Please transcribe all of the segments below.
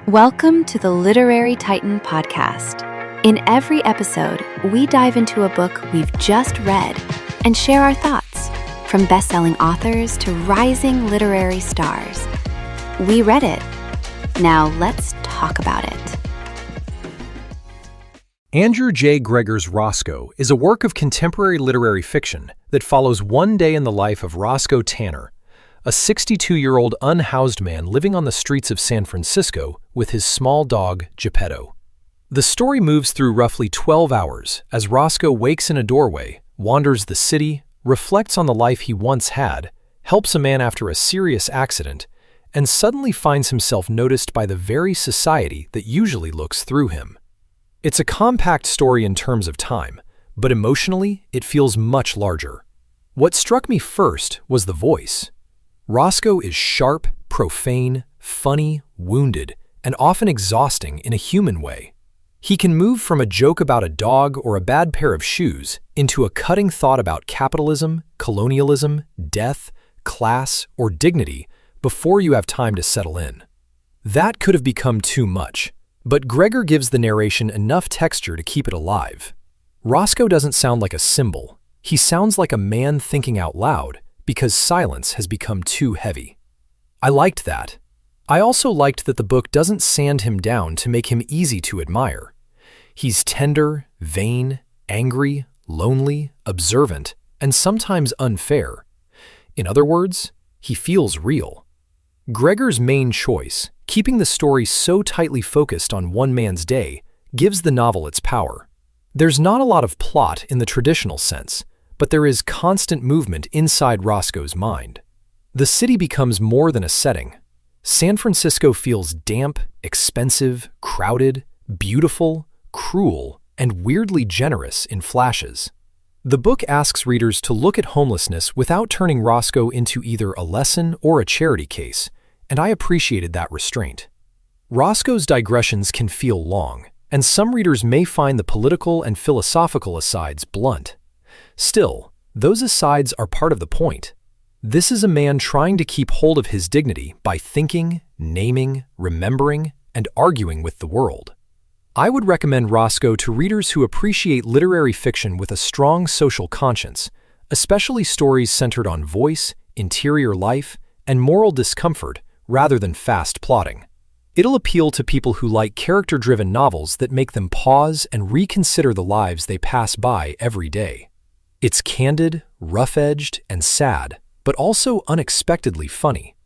Welcome to the Literary Titan podcast. In every episode, we dive into a book we've just read and share our thoughts, from best-selling authors to rising literary stars. We read it. Now let's talk about it. Andrew J. Greger's Roscoe is a work of contemporary literary fiction that follows one day in the life of Roscoe Tanner, a 62-year-old unhoused man living on the streets of San Francisco with his small dog, Geppetto. The story moves through roughly 12 hours as Roscoe wakes in a doorway, wanders the city, reflects on the life he once had, helps a man after a serious accident, and suddenly finds himself noticed by the very society that usually looks through him. It's a compact story in terms of time, but emotionally, it feels much larger. What struck me first was the voice. Roscoe is sharp, profane, funny, wounded, and often exhausting in a human way. He can move from a joke about a dog or a bad pair of shoes into a cutting thought about capitalism, colonialism, death, class, or dignity before you have time to settle in. That could have become too much, but Greger gives the narration enough texture to keep it alive. Roscoe doesn't sound like a symbol. He sounds like a man thinking out loud, because silence has become too heavy. I liked that. I also liked that the book doesn't sand him down to make him easy to admire. He's tender, vain, angry, lonely, observant, and sometimes unfair. In other words, he feels real. Greger's main choice, keeping the story so tightly focused on one man's day, gives the novel its power. There's not a lot of plot in the traditional sense, but there is constant movement inside Roscoe's mind. The city becomes more than a setting. San Francisco feels damp, expensive, crowded, beautiful, cruel, and weirdly generous in flashes. The book asks readers to look at homelessness without turning Roscoe into either a lesson or a charity case, and I appreciated that restraint. Roscoe's digressions can feel long, and some readers may find the political and philosophical asides blunt. Still, those asides are part of the point. This is a man trying to keep hold of his dignity by thinking, naming, remembering, and arguing with the world. I would recommend Roscoe to readers who appreciate literary fiction with a strong social conscience, especially stories centered on voice, interior life, and moral discomfort rather than fast plotting. It'll appeal to people who like character-driven novels that make them pause and reconsider the lives they pass by every day. It's candid, rough-edged, and sad, but also unexpectedly funny.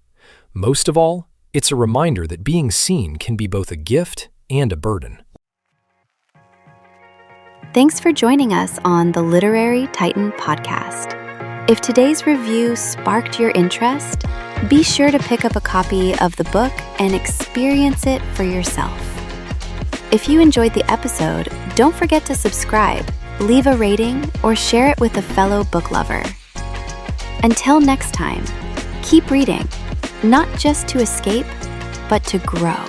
Most of all, it's a reminder that being seen can be both a gift and a burden. Thanks for joining us on the Literary Titan podcast. If today's review sparked your interest, be sure to pick up a copy of the book and experience it for yourself. If you enjoyed the episode, don't forget to subscribe, leave a rating, or share it with a fellow book lover. Until next time, keep reading, not just to escape, but to grow.